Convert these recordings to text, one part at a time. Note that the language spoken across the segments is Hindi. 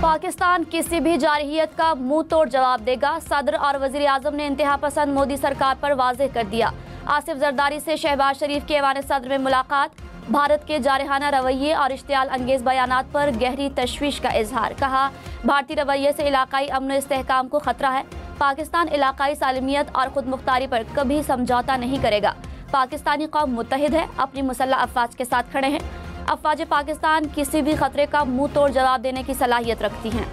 पाकिस्तान किसी भी जारहियत का मुंह तोड़ जवाब देगा। सदर और वजीर आजम ने इंतहा पसंद मोदी सरकार पर वाज़ेह कर दिया। आसिफ जरदारी से शहबाज शरीफ के ऐवान सदर में मुलाकात। भारत के जारहाना रवैये और इश्तियाल अंगेज बयानात पर गहरी तशवीश का इजहार। कहा, भारतीय रवैये से इलाकाई अमन और इस्तेहकाम को खतरा है। पाकिस्तान इलाकाई सालमियत और खुद मुख्तारी पर कभी समझौता नहीं करेगा। पाकिस्तानी कौम मुत्तहिद है, अपनी मुसल्लह अफवाज के साथ खड़े हैं। अफवाज पाकिस्तान किसी भी खतरे का मुंह तोड़ जवाब देने की सलाहियत रखती हैं।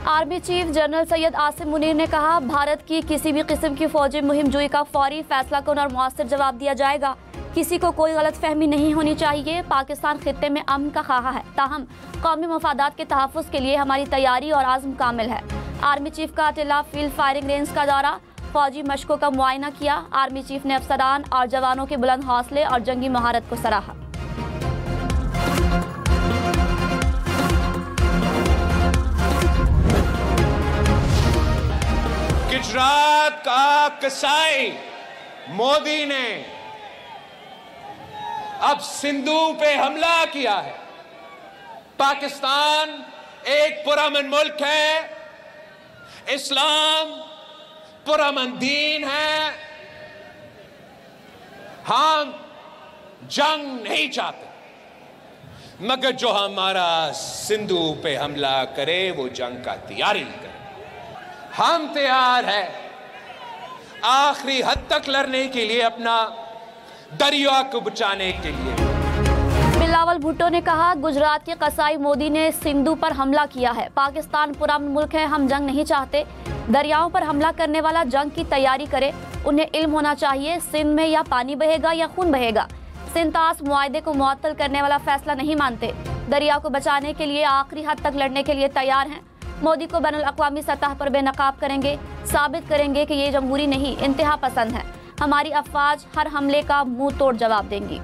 Army chief general Syed Asim Munir ने कहा, भारत की किसी भी किस्म की फौजी मुहिम जुई का फौरी फैसला कुन और मुअस्सर जवाब दिया जाएगा। किसी को कोई गलत फहमी नहीं होनी चाहिए। पाकिस्तान खित्ते में अमन का ख्वाह है, ताहम कौमी मफादात के तहफ़्फ़ुज़ के लिए हमारी तैयारी और आज़म कामिल है। आर्मी चीफ का टिल्ला फील्ड फायरिंग रेंज का दौरा, फौजी मशकों का मुआयना किया। आर्मी चीफ ने अफसरान और जवानों के बुलंद हौसले और जंगी महारत को सराहा। गुजरात का कसाई मोदी ने अब सिंधु पे हमला किया है। पाकिस्तान एक पुरअमन मुल्क है, इस्लाम पुरअमन दीन है। हम जंग नहीं चाहते, मगर जो हमारा सिंधु पे हमला करे वो जंग का तैयारी करे। हम तैयार हैं आखिरी हद तक लड़ने के लिए, अपना दरिया को बचाने के लिए। बिलावल भुट्टो ने कहा, गुजरात के कसाई मोदी ने सिंधु पर हमला किया है। पाकिस्तान पुरअमन मुल्क है, हम जंग नहीं चाहते। दरियाओं पर हमला करने वाला जंग की तैयारी करे। उन्हें इल्म होना चाहिए सिंध में या पानी बहेगा या खून बहेगा। सिंतास मुआहदे को मुअत्तल करने वाला फैसला नहीं मानते। दरिया को बचाने के लिए आखिरी हद तक लड़ने के लिए तैयार हैं। मोदी को बैनुल अक़वामी सतह पर बेनकाब करेंगे, साबित करेंगे कि ये जमहूरी नहीं इंतहा पसंद है। हमारी अफवाज हर हमले का मुंह तोड़ जवाब देंगी।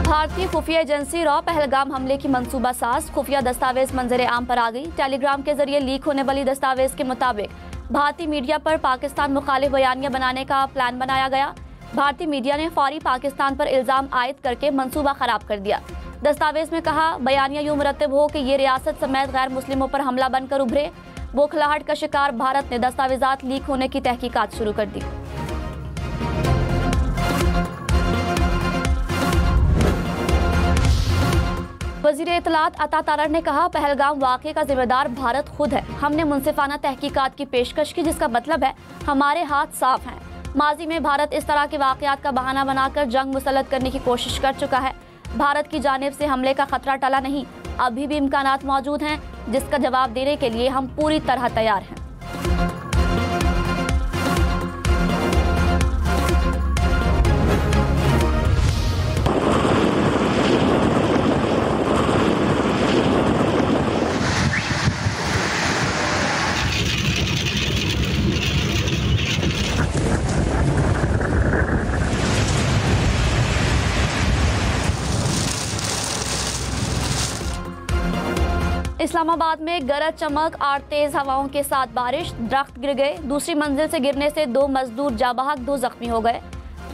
भारतीय खुफिया एजेंसी रॉ पहलगाम हमले की मंसूबा साज। खुफिया दस्तावेज मंजर आम पर आ गई। टेलीग्राम के जरिए लीक होने वाली दस्तावेज के मुताबिक भारतीय मीडिया पर पाकिस्तान मुखालिफ बयानियां बनाने का प्लान बनाया गया। भारतीय मीडिया ने फौरी पाकिस्तान पर इल्जाम आयद करके मंसूबा खराब कर दिया। दस्तावेज में कहा, बयानिया यूं मुरतब हो कि ये रियासत समेत गैर मुस्लिमों पर हमला बनकर उभरे। बौखलाहट का शिकार भारत ने दस्तावेजात लीक होने की तहकीकात शुरू कर दी। वज़ीर इत्तलात अता तारर ने कहा, पहलगाम वाक़े का जिम्मेदार भारत खुद है। हमने मुनसिफाना तहकीकात की पेशकश की, जिसका मतलब है हमारे हाथ साफ हैं। माजी में भारत इस तरह के वाक़यात का बहाना बनाकर जंग मुसल्लत करने की कोशिश कर चुका है। भारत की जानिब से हमले का खतरा टला नहीं, अभी भी इम्कानात मौजूद हैं, जिसका जवाब देने के लिए हम पूरी तरह तैयार हैं। इस्लामाबाद में गरज चमक और तेज हवाओं के साथ बारिश, दरख्त गिर गए। दूसरी मंजिल से गिरने से 2 मजदूर जाबहक, 2 जख्मी हो गए।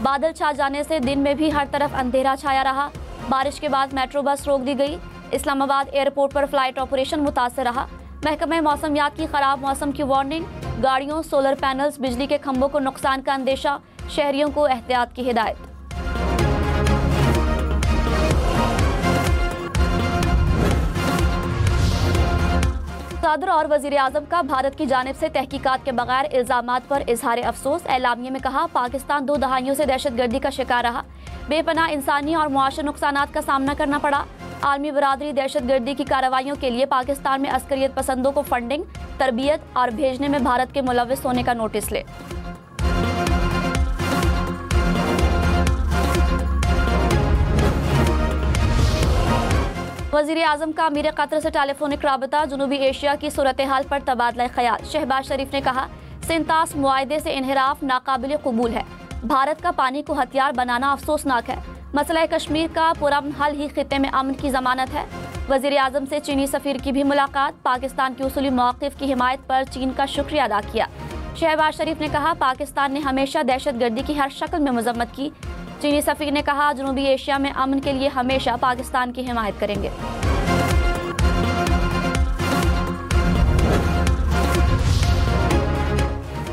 बादल छा जाने से दिन में भी हर तरफ अंधेरा छाया रहा। बारिश के बाद मेट्रो बस रोक दी गई। इस्लामाबाद एयरपोर्ट पर फ्लाइट ऑपरेशन मुतासर रहा। महकमे मौसमियात की खराब मौसम की वार्निंग। गाड़ियों, सोलर पैनल्स, बिजली के खंभों को नुकसान का अंदेशा। शहरियों को एहतियात की हिदायत। सदर और वजीर आजम का भारत की जानिब से तहकीकात के बगैर इल्जामात पर इजहार अफसोस। एलामिये में कहा, पाकिस्तान 2 दहाइयों से दहशतगर्दी का शिकार रहा। बेपनाह इंसानी और मुआशी नुकसानात का सामना करना पड़ा। आलमी बरादरी दहशतगर्दी की कार्रवाइयों के लिए पाकिस्तान में अस्करियत पसंदों को फंडिंग, तरबियत और भेजने में भारत के मुलव्विस होने का नोटिस ले। वज़ीर आज़म का अमीर कतर से टेलीफोनिक राबता, जनूबी एशिया की सूरत हाल पर तबादला ख्याल। शहबाज शरीफ ने कहा, सिंतास मुआहदे से इन्हिराफ नाकाबिल कबूल है। भारत का पानी को हथियार बनाना अफसोसनाक है। मसला कश्मीर का पुरअमन हल ही खित्ते में अमन की जमानत है। वज़ीर आज़म से चीनी सफ़ीर की भी मुलाकात। पाकिस्तान के उसूली मौक़िफ़ की हिमायत पर चीन का शुक्रिया अदा किया। शहबाज शरीफ ने कहा, पाकिस्तान ने हमेशा दहशतगर्दी की हर शक्ल में मजम्मत की। चीनी सफ़ीर ने कहा, जनूबी एशिया में अमन के लिए हमेशा पाकिस्तान की हिमायत करेंगे।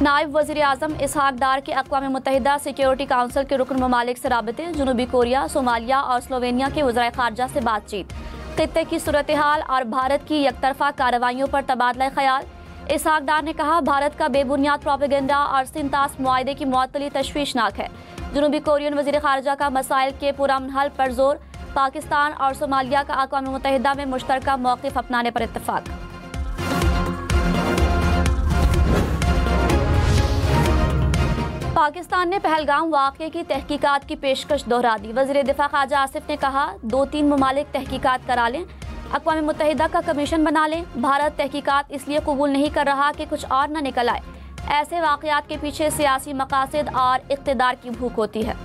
नायब वज़ीर आज़म इसहाक डार के अक़वाम मुत्तहिदा सिक्योरिटी काउंसिल के रुकन ममालिक से राबते। जनूबी कोरिया, सोमालिया और स्लोवेनिया के वज़राए ख़ारजा से बातचीत। खित्ते की सूरत हाल और भारत की यकतरफा कार्रवाइयों पर तबादला ख्याल। इसहाक डार ने कहा, भारत का बेबुनियाद प्रोपेगेंडा और सिंतास मुआहदे की मुअत्तली तशवीशनाक है। जनूबी कोरियन वज़ीर ख़ारजा का मसाइल के पुरअमन हल पर जोर। पाकिस्तान और सोमालिया का अक़वाम मुत्तहिदा में मुश्तरका मौक़िफ़ अपनाने पर इत्तफ़ाक़। पाकिस्तान ने पहलगाम वाक़े की तहकीकात की पेशकश दोहरा दी। वज़ीर दिफ़ा ख़ारजा आसिफ ने कहा, 2-3 ममालिक तहकीकात करा लें, अक़वाम मुत्तहिदा का कमीशन बना लें। भारत तहकीकात इसलिए कबूल नहीं कर रहा कि कुछ और न निकल आए। ऐसे वाक़यात के पीछे सियासी मकासद और इक़्तिदार की भूख होती है।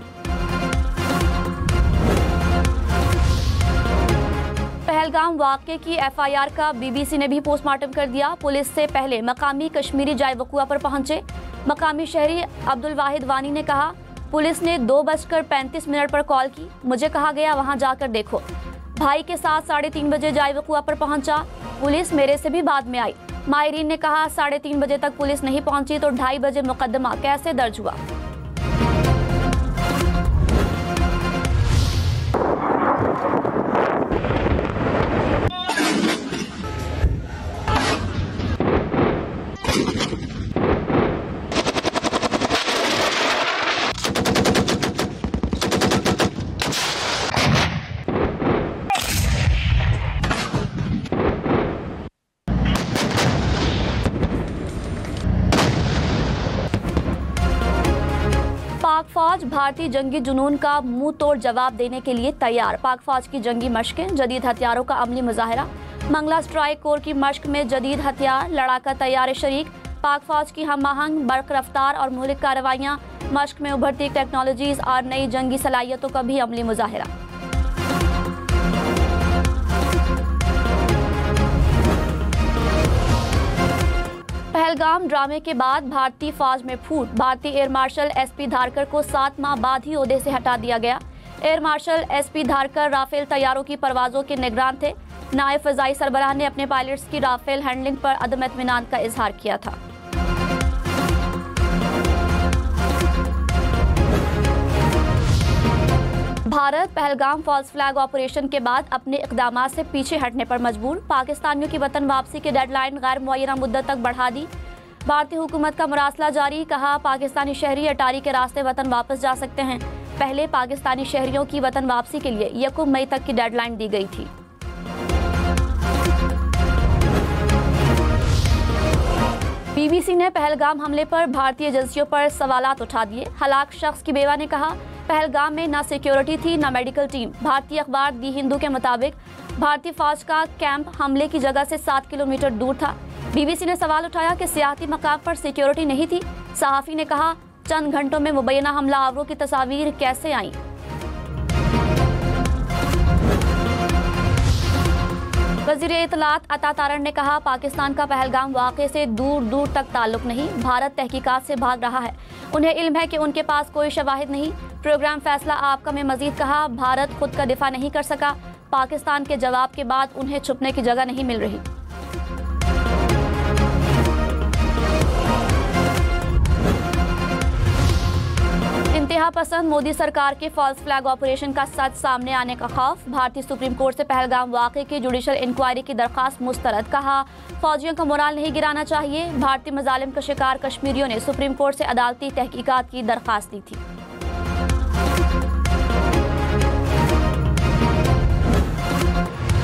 पहलगाम वाक़े की FIR का BBC ने भी पोस्टमार्टम कर दिया। पुलिस से पहले मकामी कश्मीरी जाए वक़ुआ पर पहुंचे। मकामी शहरी अब्दुल वाहिद वानी ने कहा, पुलिस ने 2:35 पर कॉल की। मुझे कहा गया वहां जाकर देखो। भाई के साथ 3:30 बजे जाए वक़ुआ पर पहुंचा। पुलिस मेरे से भी बाद में आई। माहिरीन ने कहा, 3:30 बजे तक पुलिस नहीं पहुंची तो 2:30 बजे मुकदमा कैसे दर्ज हुआ। पाक फौज भारतीय जंगी जुनून का मुंह तोड़ जवाब देने के लिए तैयार। पाक फौज की जंगी मशकें, जदीद हथियारों का अमली मुजाहरा। मंगला स्ट्राइक कोर की मशक में जदीद हथियार, लड़ाका तैयार शरीक। पाक फौज की हम आहंग, बर्क रफ्तार और मुहलिक कार्रवाइयाँ, मशक में उभरती टेक्नोलॉजीज और नई जंगी सलाहियतों का भी अमली मुजाहरा। पहलगाम ड्रामे के बाद भारतीय फौज में फूट। भारतीय एयर मार्शल SP धारकर को 7 माह बाद ही ओहदे से हटा दिया गया। Air marshal SP Dharkar Rafale तैयारों की परवाजों के निगरान थे। नायब फ़ज़ाई सरबराह ने अपने पायलट्स की राफेल हैंडलिंग पर अदम इत्मीनान का इजहार किया था। Bharat Pahalgam false flag operation के बाद अपने इक़दामात से पीछे हटने पर मजबूर। पाकिस्तानियों की वतन वापसी की डेडलाइन गैर मुअय्यना मुद्दत तक बढ़ा दी। भारतीय हुकूमत का मुरासला जारी। कहा, पाकिस्तानी शहरी अटारी के रास्ते वतन वापस जा सकते हैं। पहले पाकिस्तानी शहरियों की वतन वापसी के लिए 1 मई तक की डेडलाइन दी गई थी। BBC ने पहलगाम हमले पर भारतीय एजेंसियों पर सवालात उठा दिए। हलाक शख्स की बेवा ने कहा, पहलगाम में न सिक्योरिटी थी न मेडिकल टीम। भारतीय अखबार दी हिंदू के मुताबिक भारतीय फौज का कैंप हमले की जगह से 7 किलोमीटर दूर था। BBC ने सवाल उठाया कि सियाहती मकाम पर सिक्योरिटी नहीं थी। सहाफ़ी ने कहा, चंद घंटों में मुबैना हमलावरों की तस्वीर कैसे आई। वज़ीर इत्तलात अता तारण ने कहा, पाकिस्तान का पहलगाम वाक़े से दूर दूर तक ताल्लुक नहीं। भारत तहकीकात से भाग रहा है। उन्हें इल्म है कि उनके पास कोई शवाहिद नहीं। प्रोग्राम फैसला आपका में मजीद कहा, भारत खुद का दिफा नहीं कर सका। पाकिस्तान के जवाब के बाद उन्हें छुपने की जगह नहीं मिल रही। इंतहा पसंद मोदी सरकार के फॉल्स फ्लैग ऑपरेशन का सच सामने आने का खौफ। भारतीय सुप्रीम कोर्ट से पहलगाम वाक़े की जुडिशल इंक्वायरी की दरख्वास्त मुस्तरद। कहा, फौजियों का मोराल नहीं गिराना चाहिए। भारतीय मजालिम का शिकार कश्मीरियों ने सुप्रीम कोर्ट से अदालती तहकीकात की दरख्वास्त दी थी।